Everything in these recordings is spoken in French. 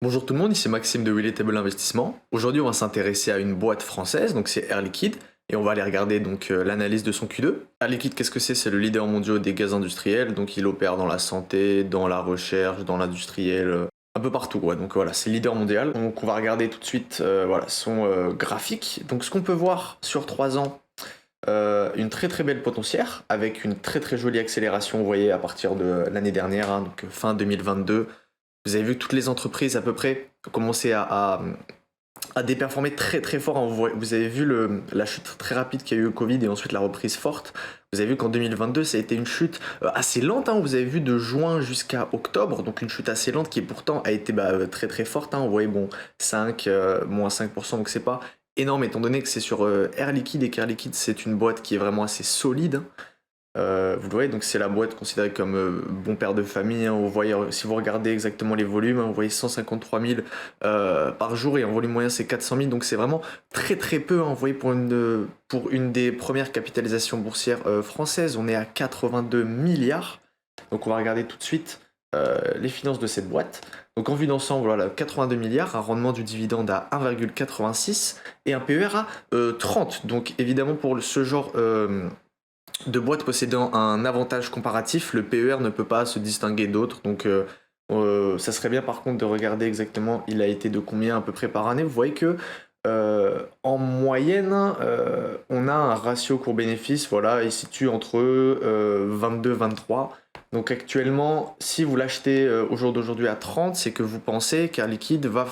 Bonjour tout le monde, ici Maxime de Willy Table Investissement. Aujourd'hui, on va s'intéresser à une boîte française, donc c'est Air Liquide, et on va aller regarder donc l'analyse de son Q2. Air Liquide, qu'est-ce que c'est? C'est le leader mondial des gaz industriels, donc il opère dans la santé, dans la recherche, dans l'industriel, un peu partout. Ouais. Donc voilà, c'est leader mondial. Donc on va regarder tout de suite voilà, son graphique. Donc ce qu'on peut voir sur 3 ans, une très très belle potentière avec une très très jolie accélération, vous voyez, à partir de l'année dernière, hein, donc fin 2022. Vous avez vu que toutes les entreprises à peu près ont commencé à déperformer très très fort. Vous avez vu la chute très rapide qu'il y a eu au Covid et ensuite la reprise forte. Vous avez vu qu'en 2022, ça a été une chute assez lente. Hein. Vous avez vu de juin jusqu'à octobre, donc une chute assez lente qui pourtant a été très très forte. Hein. Vous voyez, bon, moins 5%, donc c'est pas énorme étant donné que c'est sur Air Liquide et qu'Air Liquide c'est une boîte qui est vraiment assez solide. Hein. Vous le voyez, donc c'est la boîte considérée comme bon père de famille. Hein. Vous voyez, si vous regardez exactement les volumes, hein, vous voyez 153 000 par jour et en volume moyen c'est 400 000. Donc c'est vraiment très très peu. Hein. Vous voyez, pour une des premières capitalisations boursières françaises, on est à 82 milliards. Donc on va regarder tout de suite les finances de cette boîte. Donc en vue d'ensemble, voilà, 82 milliards, un rendement du dividende à 1,86 et un PER à 30. Donc évidemment pour ce genre de boîtes possédant un avantage comparatif, le PER ne peut pas se distinguer d'autres. Donc ça serait bien par contre de regarder exactement il a été de combien à peu près par année. Vous voyez que en moyenne, on a un ratio court-bénéfice, voilà, il se situe entre 22-23. Donc actuellement, si vous l'achetez au jour d'aujourd'hui à 30, c'est que vous pensez qu'Air Liquide va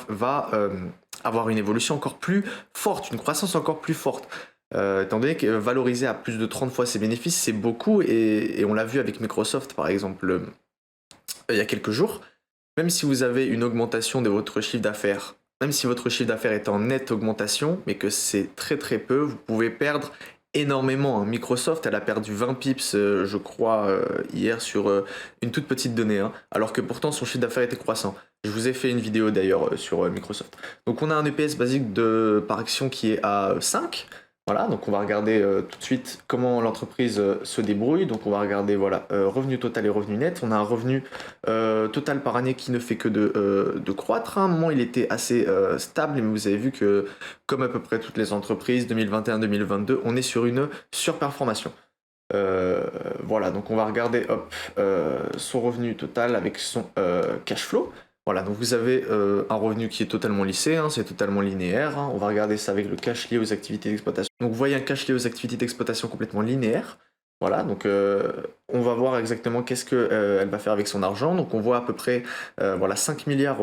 avoir une évolution encore plus forte, une croissance encore plus forte. Étant donné que valoriser à plus de 30 fois ses bénéfices, c'est beaucoup, et on l'a vu avec Microsoft par exemple il y a quelques jours, même si vous avez une augmentation de votre chiffre d'affaires, même si votre chiffre d'affaires est en nette augmentation, mais que c'est très très peu, vous pouvez perdre énormément. Hein. Microsoft, elle a perdu 20 pips, je crois, hier sur une toute petite donnée, hein, alors que pourtant son chiffre d'affaires était croissant. Je vous ai fait une vidéo d'ailleurs sur Microsoft. Donc on a un EPS basique par action qui est à 5. Voilà, donc on va regarder tout de suite comment l'entreprise se débrouille. Donc on va regarder voilà, revenu total et revenu net. On a un revenu total par année qui ne fait que de croître. À un moment, il était assez stable, mais vous avez vu que, comme à peu près toutes les entreprises, 2021-2022, on est sur une surperformation. Voilà, donc on va regarder son revenu total avec son cash flow. Voilà, donc vous avez un revenu qui est totalement lissé, hein, c'est totalement linéaire. Hein. On va regarder ça avec le cash lié aux activités d'exploitation. Donc vous voyez un cash lié aux activités d'exploitation complètement linéaire. Voilà, donc on va voir exactement qu'est-ce qu'elle va faire avec son argent. Donc on voit à peu près voilà, 5 milliards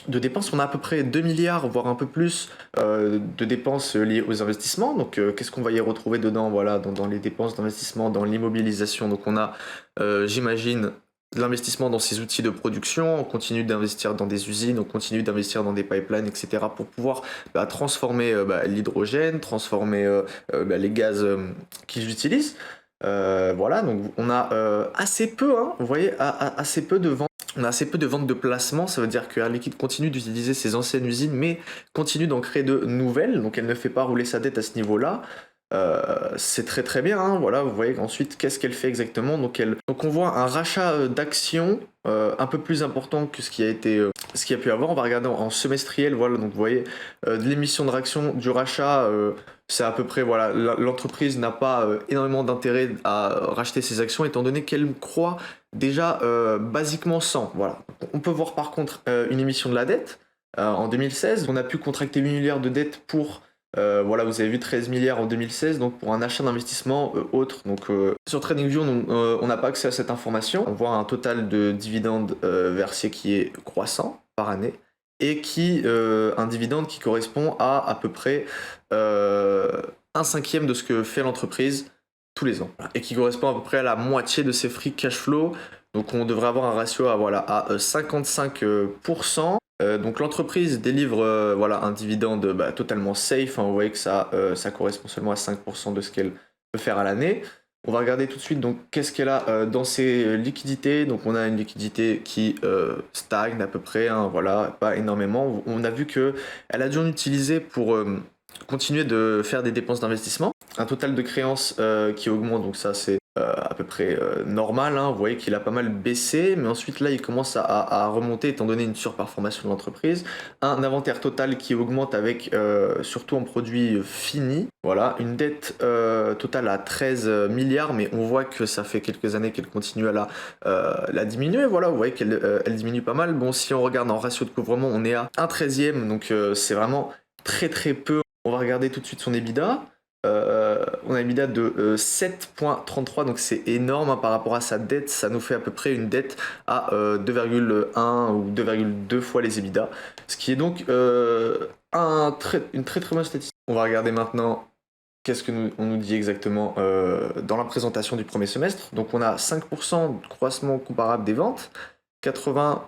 de dépenses. On a à peu près 2 milliards, voire un peu plus, de dépenses liées aux investissements. Donc qu'est-ce qu'on va y retrouver dedans? Voilà, dans les dépenses d'investissement, dans l'immobilisation. Donc on a, j'imagine, de l'investissement dans ces outils de production, on continue d'investir dans des usines, on continue d'investir dans des pipelines, etc. pour pouvoir transformer l'hydrogène, transformer les gaz qu'ils utilisent. Voilà, donc on a assez peu, hein, vous voyez, assez peu de ventes. On a assez peu de ventes de placement, ça veut dire que Air Liquide continue d'utiliser ses anciennes usines, mais continue d'en créer de nouvelles, donc elle ne fait pas rouler sa dette à ce niveau-là. C'est très très bien, hein, voilà, vous voyez ensuite qu'est-ce qu'elle fait exactement. Donc on voit un rachat d'actions un peu plus important que ce qui a pu avoir. On va regarder en semestriel, voilà, donc vous voyez de l'émission de réaction du rachat, c'est à peu près, voilà, l'entreprise n'a pas énormément d'intérêt à racheter ses actions étant donné qu'elle croit déjà basiquement 100. Voilà. On peut voir par contre une émission de la dette. En 2016, on a pu contracter 8 milliards de dettes pour voilà, vous avez vu 13 milliards en 2016, donc pour un achat d'investissement autre. Donc sur TradingView, on n'a pas accès à cette information. On voit un total de dividendes versés qui est croissant par année et un dividende qui correspond à peu près un cinquième de ce que fait l'entreprise tous les ans et qui correspond à peu près à la moitié de ses free cash flow. Donc on devrait avoir un ratio à 55%. Donc l'entreprise délivre voilà, un dividende totalement safe, hein. Vous voyez que ça correspond seulement à 5% de ce qu'elle peut faire à l'année. On va regarder tout de suite donc qu'est-ce qu'elle a dans ses liquidités. Donc on a une liquidité qui stagne à peu près, hein, voilà, pas énormément. On a vu qu'elle a dû en utiliser pour continuer de faire des dépenses d'investissement. Un total de créances qui augmente, donc ça c'est à peu près normal, hein. Vous voyez qu'il a pas mal baissé, mais ensuite là il commence à remonter étant donné une surperformance de l'entreprise. Un inventaire total qui augmente avec surtout en produits finis. Voilà, une dette totale à 13 milliards, mais on voit que ça fait quelques années qu'elle continue à la diminuer. Voilà, vous voyez qu'elle elle diminue pas mal. Bon, si on regarde en ratio de couvrement, on est à 1/13, donc c'est vraiment très très peu. On va regarder tout de suite son EBITDA. On a une EBITDA de 7,33, donc c'est énorme, hein, par rapport à sa dette. Ça nous fait à peu près une dette à 2,1 ou 2,2 fois les EBITDA, ce qui est donc une très très bonne statistique. On va regarder maintenant qu'est-ce que on nous dit exactement dans la présentation du premier semestre. Donc on a 5% de croissance comparable des ventes, 80,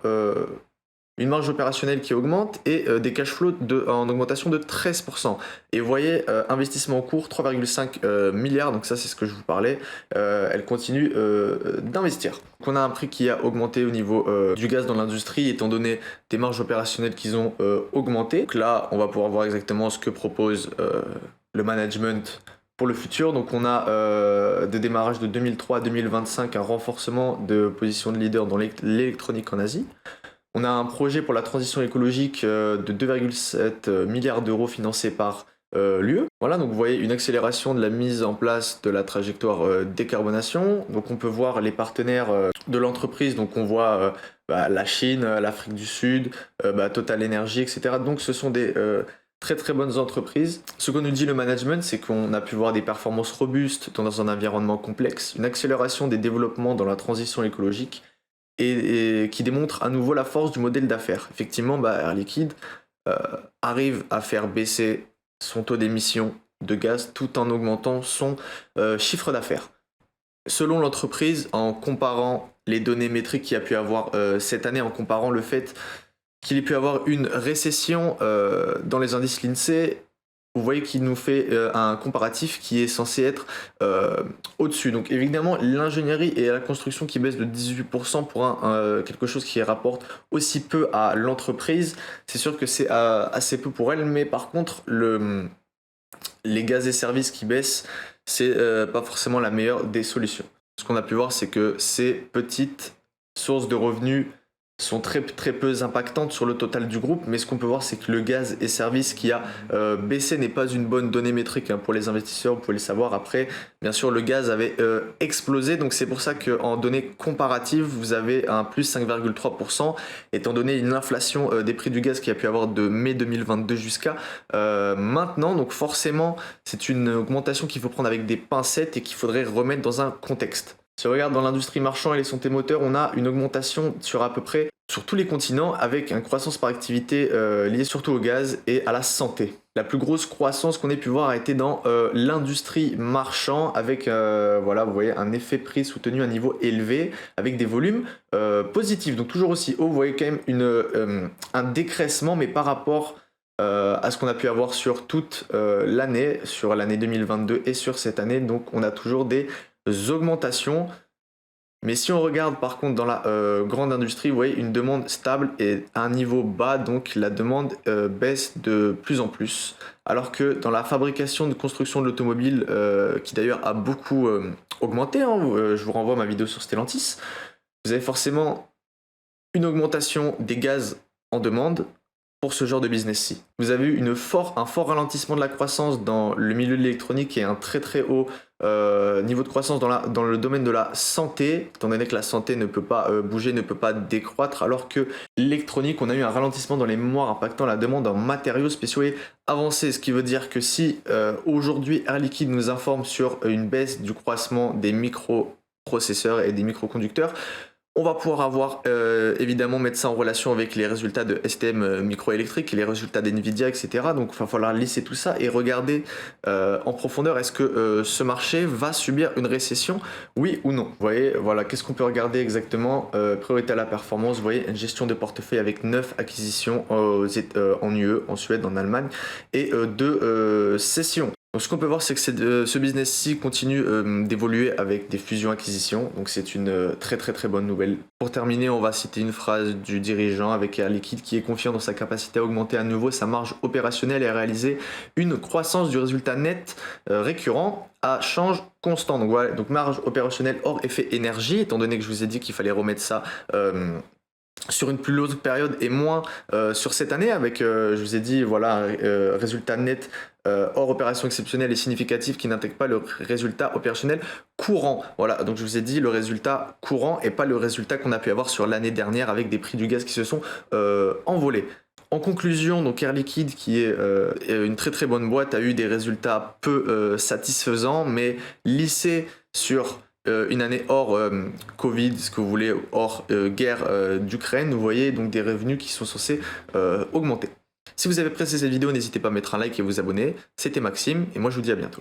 une marge opérationnelle qui augmente et des cash flows en augmentation de 13%. Et vous voyez, investissement en cours, 3,5 milliards, donc ça c'est ce que je vous parlais, elle continue d'investir. Donc on a un prix qui a augmenté au niveau du gaz dans l'industrie, étant donné des marges opérationnelles qui ont augmenté. Donc là, on va pouvoir voir exactement ce que propose le management pour le futur. Donc on a de démarrage de 2003 à 2025 un renforcement de position de leader dans l'électronique en Asie. On a un projet pour la transition écologique de 2,7 milliards d'euros financé par l'UE. Voilà, donc vous voyez une accélération de la mise en place de la trajectoire décarbonation. Donc on peut voir les partenaires de l'entreprise. Donc on voit la Chine, l'Afrique du Sud, Total Energy, etc. Donc ce sont des très très bonnes entreprises. Ce qu'on nous dit le management, c'est qu'on a pu voir des performances robustes dans un environnement complexe, une accélération des développements dans la transition écologique, et qui démontre à nouveau la force du modèle d'affaires. Effectivement, Air Liquide arrive à faire baisser son taux d'émission de gaz tout en augmentant son chiffre d'affaires. Selon l'entreprise, en comparant les données métriques qu'il y a pu avoir cette année, en comparant le fait qu'il ait pu avoir une récession dans les indices l'INSEE, vous voyez qu'il nous fait un comparatif qui est censé être au-dessus. Donc évidemment, l'ingénierie et la construction qui baissent de 18% pour quelque chose qui rapporte aussi peu à l'entreprise, c'est sûr que c'est assez peu pour elle, mais par contre, les gaz et services qui baissent, c'est pas forcément la meilleure des solutions. Ce qu'on a pu voir, c'est que ces petites sources de revenus sont très très peu impactantes sur le total du groupe, mais ce qu'on peut voir, c'est que le gaz et services qui a baissé n'est pas une bonne donnée métrique, hein, pour les investisseurs. Vous pouvez le savoir. Après, bien sûr, le gaz avait explosé, donc c'est pour ça qu'en données comparatives, vous avez un plus 5,3%, étant donné une inflation des prix du gaz qui a pu avoir de mai 2022 jusqu'à maintenant. Donc forcément, c'est une augmentation qu'il faut prendre avec des pincettes et qu'il faudrait remettre dans un contexte. Si on regarde dans l'industrie marchand et les santé moteurs, on a une augmentation sur à peu près sur tous les continents, avec une croissance par activité liée surtout au gaz et à la santé. La plus grosse croissance qu'on ait pu voir a été dans l'industrie marchand, avec voilà, vous voyez un effet prix soutenu à un niveau élevé, avec des volumes positifs, donc toujours aussi haut. Vous voyez quand même un décressement, mais par rapport à ce qu'on a pu avoir sur toute l'année, sur l'année 2022 et sur cette année, donc on a toujours des augmentations. Mais si on regarde par contre dans la grande industrie, vous voyez une demande stable et à un niveau bas, donc la demande baisse de plus en plus. Alors que dans la fabrication de construction de l'automobile, qui d'ailleurs a beaucoup augmenté, hein, je vous renvoie à ma vidéo sur Stellantis, vous avez forcément une augmentation des gaz en demande pour ce genre de business-ci. Vous avez eu un fort ralentissement de la croissance dans le milieu de l'électronique et un très très haut niveau de croissance dans le domaine de la santé, étant donné que la santé ne peut pas bouger, ne peut pas décroître, alors que l'électronique, on a eu un ralentissement dans les mémoires impactant la demande en matériaux spéciaux et avancés, ce qui veut dire que si aujourd'hui Air Liquide nous informe sur une baisse du croissement des microprocesseurs et des microconducteurs, on va pouvoir avoir évidemment mettre ça en relation avec les résultats de STM microélectrique et les résultats d'NVIDIA, etc. Donc il va falloir lisser tout ça et regarder en profondeur, est-ce que ce marché va subir une récession, oui ou non. Vous voyez, voilà, qu'est-ce qu'on peut regarder exactement, priorité à la performance, vous voyez, une gestion de portefeuille avec 9 acquisitions en UE, en Suède, en Allemagne, et 2 cessions. Donc ce qu'on peut voir, c'est que ce business-ci continue d'évoluer avec des fusions-acquisitions, donc c'est une très très très bonne nouvelle. Pour terminer, on va citer une phrase du dirigeant avec Air Liquide qui est confiant dans sa capacité à augmenter à nouveau sa marge opérationnelle et à réaliser une croissance du résultat net récurrent à change constant. Donc voilà, donc marge opérationnelle hors effet énergie, étant donné que je vous ai dit qu'il fallait remettre ça sur une plus longue période et moins sur cette année avec, je vous ai dit, voilà, résultat net hors opération exceptionnelle et significative qui n'intègre pas le résultat opérationnel courant. Voilà, donc je vous ai dit le résultat courant et pas le résultat qu'on a pu avoir sur l'année dernière avec des prix du gaz qui se sont envolés. En conclusion, donc Air Liquide, qui est une très très bonne boîte, a eu des résultats peu satisfaisants, mais lissés sur une année hors Covid, ce que vous voulez, hors guerre d'Ukraine, vous voyez donc des revenus qui sont censés augmenter. Si vous avez apprécié cette vidéo, n'hésitez pas à mettre un like et vous abonner. C'était Maxime, et moi je vous dis à bientôt.